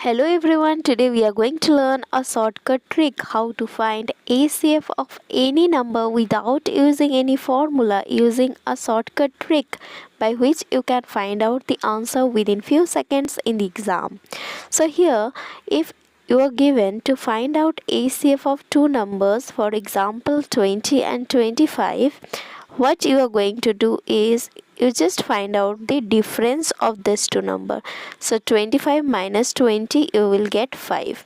Hello everyone, today we are going to learn a shortcut trick how to find HCF of any number without using any formula, using a shortcut trick by which you can find out the answer within few seconds in the exam. So here, if you are given to find out HCF of two numbers, for example 20 and 25, what you are going to do is you just find out the difference of these two numbers. So 25 minus 20, you will get 5.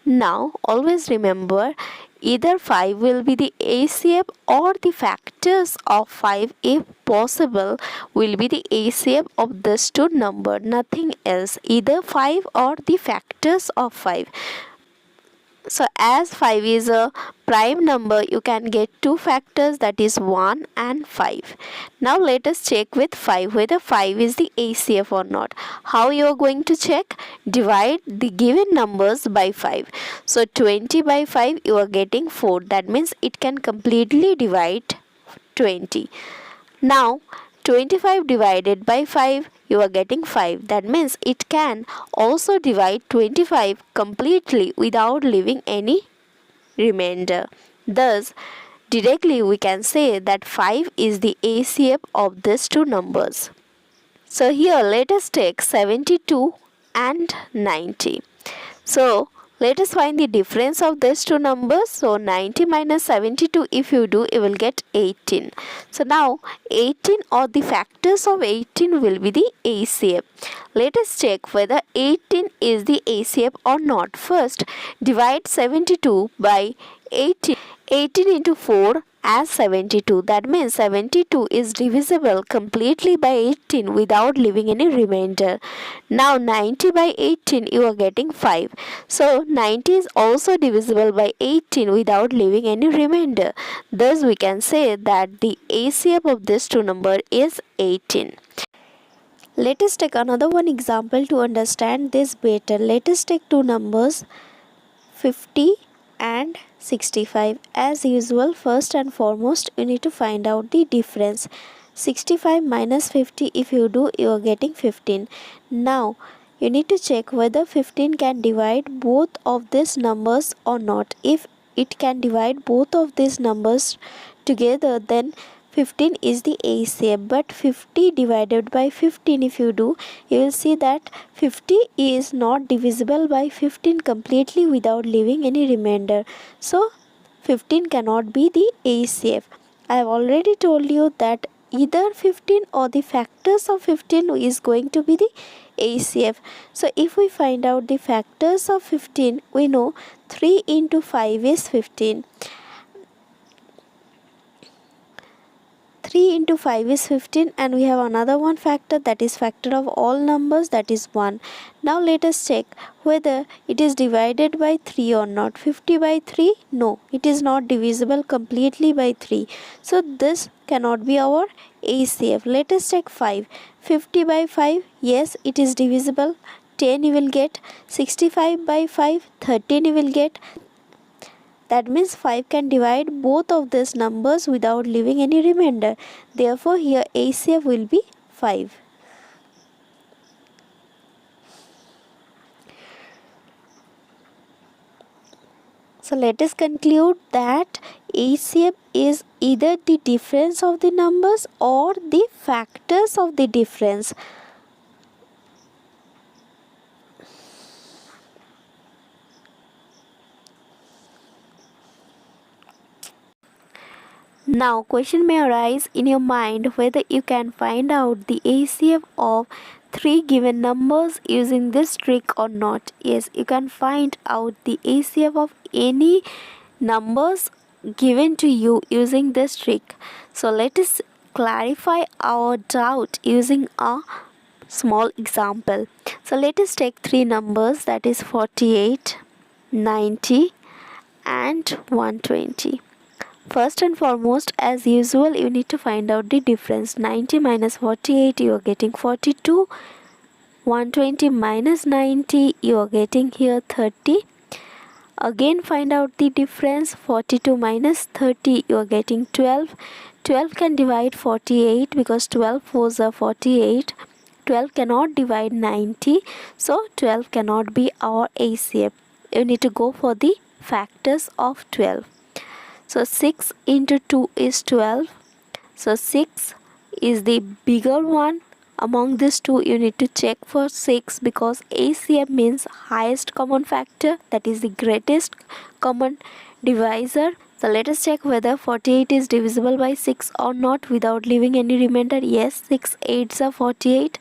Now always remember, either 5 will be the HCF or the factors of 5, if possible, will be the HCF of these two numbers, nothing else, either 5 or the factors of 5. So as 5 is a prime number, you can get two factors, that is 1 and 5. Now let us check with 5 whether 5 is the HCF or not. How you are going to check? Divide the given numbers by 5. So 20 by 5, you are getting 4. That means it can completely divide 20. Now 25 divided by 5, you are getting 5. That means it can also divide 25 completely without leaving any remainder. Thus, directly we can say that 5 is the HCF of these two numbers. So here let us take 72 and 90. So let us find the difference of these two numbers. So 90 minus 72, if you do, you will get 18. So now 18 or the factors of 18 will be the HCF. Let us check whether 18 is the HCF or not. First, divide 72 by 18. 18 into 4 as 72. That means 72 is divisible completely by 18 without leaving any remainder. Now 90 by 18, you are getting 5. So 90 is also divisible by 18 without leaving any remainder. Thus we can say that the HCF of this two number is 18. Let us take another one example to understand this better. Let us take two numbers 50 and 65. As usual, first and foremost, you need to find out the difference. 65 minus 50, if you do, you are getting 15. Now you need to check whether 15 can divide both of these numbers or not. If it can divide both of these numbers together, then 15 is the HCF. But 50 divided by 15, if you do, you will see that 50 is not divisible by 15 completely without leaving any remainder. So 15 cannot be the HCF. I have already told you that either 15 or the factors of 15 is going to be the HCF. So if we find out the factors of 15, we know 3 into 5 is 15. 3 into 5 is 15, and we have another one factor, that is factor of all numbers, that is 1. Now let us check whether it is divided by 3 or not. 50 by 3, no, it is not divisible completely by 3. So this cannot be our HCF. Let us check 5. 50 by 5, yes, it is divisible. 10 you will get. 65 by 5, 13 you will get. That means 5 can divide both of these numbers without leaving any remainder. Therefore, here HCF will be 5. So let us conclude that HCF is either the difference of the numbers or the factors of the difference. Now question may arise in your mind whether you can find out the HCF of 3 given numbers using this trick or not. Yes, you can find out the HCF of any numbers given to you using this trick. So let us clarify our doubt using a small example. So let us take 3 numbers, that is 48, 90 and 120. First and foremost, as usual, you need to find out the difference. 90 minus 48, you are getting 42. 120 minus 90, you are getting here 30. Again find out the difference. 42 minus 30, you are getting 12. 12 can divide 48 because 12 fours are 48. 12 cannot divide 90, so 12 cannot be our HCF. You need to go for the factors of 12. So 6 into 2 is 12. So 6 is the bigger one. Among these two, you need to check for 6 because HCF means highest common factor, that is the greatest common divisor. So let us check whether 48 is divisible by 6 or not without leaving any remainder. Yes, 6 8s are 48.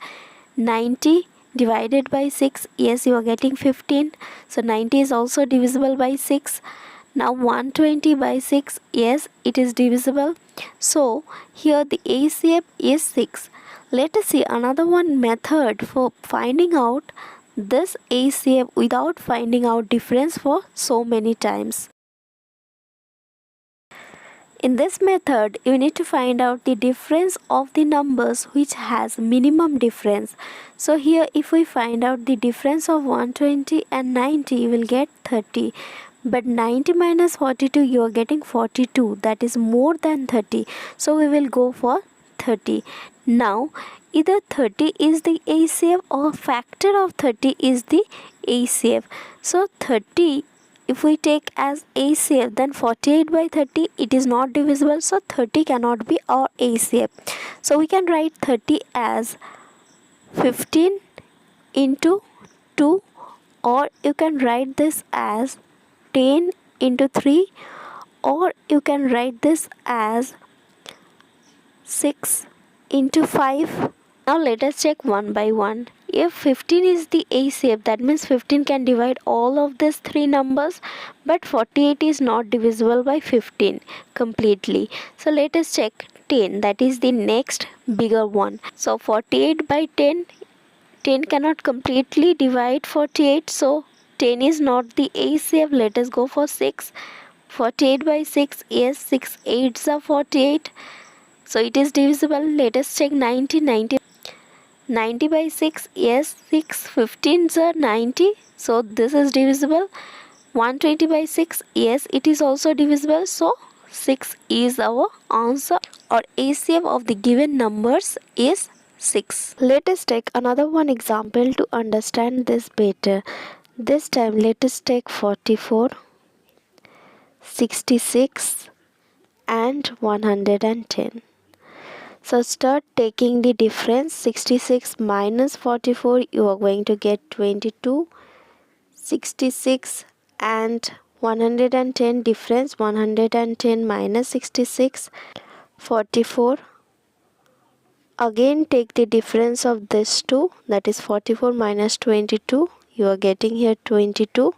90 divided by 6, yes, you are getting 15. So 90 is also divisible by 6. Now 120 by 6, yes, it is divisible. So here the HCF is 6. Let us see another one method for finding out this HCF without finding out difference for so many times. In this method, you need to find out the difference of the numbers which has minimum difference. So here if we find out the difference of 120 and 90, you will get 30. But 90 minus 42, you are getting 42. That is more than 30. So we will go for 30. Now either 30 is the HCF or factor of 30 is the HCF. So 30, if we take as HCF, then 48 by 30, it is not divisible, so 30 cannot be our HCF. So we can write 30 as 15 into 2, or you can write this as 10 into 3, or you can write this as 6 into 5. Now let us check one by one. If 15 is the HCF, that means 15 can divide all of these three numbers, but 48 is not divisible by 15 completely. So let us check 10, that is the next bigger one. So 48 by 10, 10 cannot completely divide 48, so 10 is not the HCF. Let us go for 6. 48 by 6, yes, 6 8s are 48. So it is divisible. Let us check 90. 90 by 6, yes, 6 15s are 90, so this is divisible. 120 by 6, yes, it is also divisible, so 6 is our answer, or HCF of the given numbers is 6. Let us take another one example to understand this better. This time let us take 44, 66 and 110. So start taking the difference. 66 minus 44, you are going to get 22. 66 and 110 difference, 110 minus 66, 44. Again take the difference of this two, that is 44 minus 22, you are getting here 22.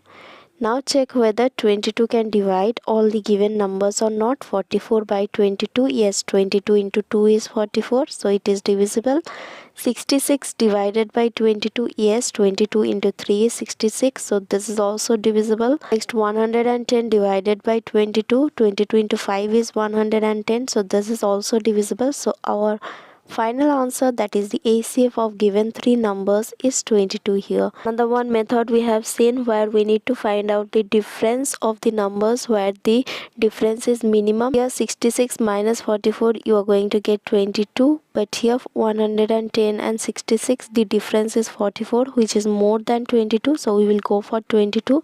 Now check whether 22 can divide all the given numbers or not. 44 by 22, yes, 22 into 2 is 44, so it is divisible. 66 divided by 22, yes, 22 into 3 is 66, so this is also divisible. Next 110 divided by 22, 22 into 5 is 110, so this is also divisible. So our final answer, that is the HCF of given three numbers, is 22 here. Another one method we have seen where we need to find out the difference of the numbers where the difference is minimum. Here 66 minus 44, you are going to get 22, but here 110 and 66, the difference is 44, which is more than 22, so we will go for 22.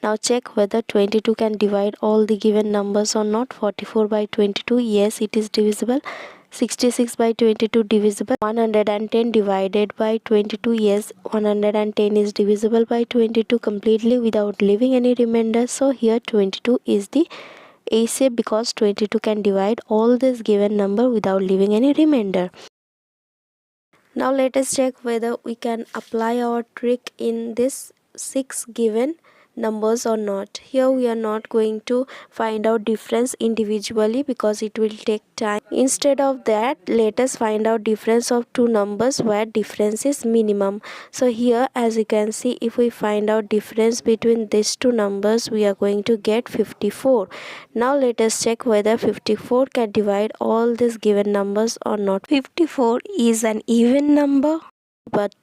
Now check whether 22 can divide all the given numbers or not. 44 by 22, yes, it is divisible. 66 by 22 divisible. 110 divided by 22, yes, 110 is divisible by 22 completely without leaving any remainder. So here 22 is the HCF because 22 can divide all this given number without leaving any remainder. Now let us check whether we can apply our trick in this 6 given numbers or not. Here we are not going to find out difference individually because it will take time. Instead of that, let us find out difference of two numbers where difference is minimum. So here, as you can see, if we find out difference between these two numbers, we are going to get 54. Now let us check whether 54 can divide all these given numbers or not. 54 is an even number, but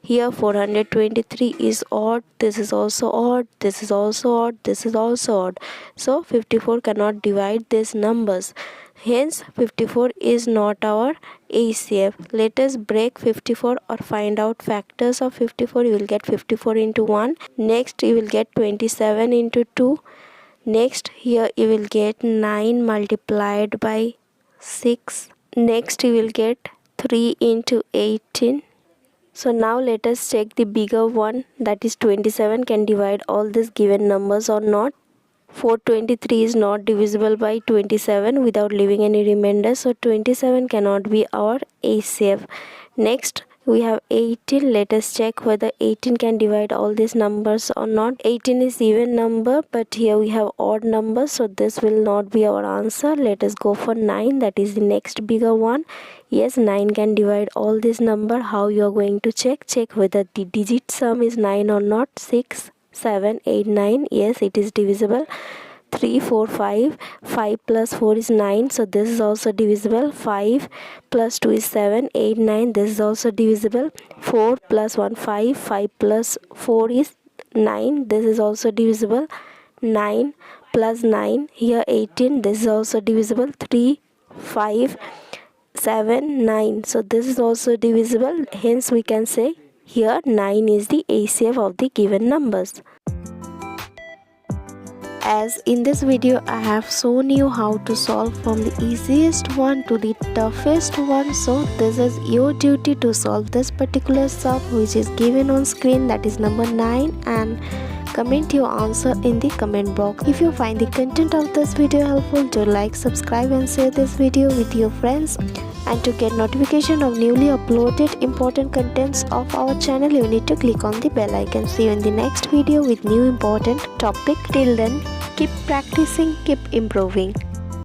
here 423 is odd, this is also odd, this is also odd, this is also odd, so 54 cannot divide these numbers. Hence 54 is not our HCF. Let us break 54 or find out factors of 54. You will get 54 into 1. Next you will get 27 into 2. Next here you will get 9 multiplied by 6. Next you will get 3 into 18. So now let us check the bigger one, that is 27 can divide all these given numbers or not. 423 is not divisible by 27 without leaving any remainder, so 27 cannot be our HCF. Next we have 18. Let us check whether 18 can divide all these numbers or not. 18 is even number, but here we have odd numbers, so this will not be our answer. Let us go for 9, that is the next bigger one. Yes, 9 can divide all this number. How you are going to check whether the digit sum is 9 or not. 6 7 8 9, yes, it is divisible. 3 4 5, 5 plus 4 is 9, so this is also divisible. 5 plus 2 is 7 8 9, this is also divisible. 4 plus 1 5, 5 plus 4 is 9, this is also divisible. 9 plus 9, here 18, this is also divisible. 3 5 7 9, so this is also divisible. Hence we can say here 9 is the HCF of the given numbers. As in this video I have shown you how to solve from the easiest one to the toughest one, so this is your duty to solve this particular sum which is given on screen, that is number 9, and comment your answer in the comment box. If you find the content of this video helpful, do like, subscribe and share this video with your friends. And to get notification of newly uploaded important contents of our channel, you need to click on the bell icon. See you in the next video with new important topic. Till then, keep practicing, keep improving.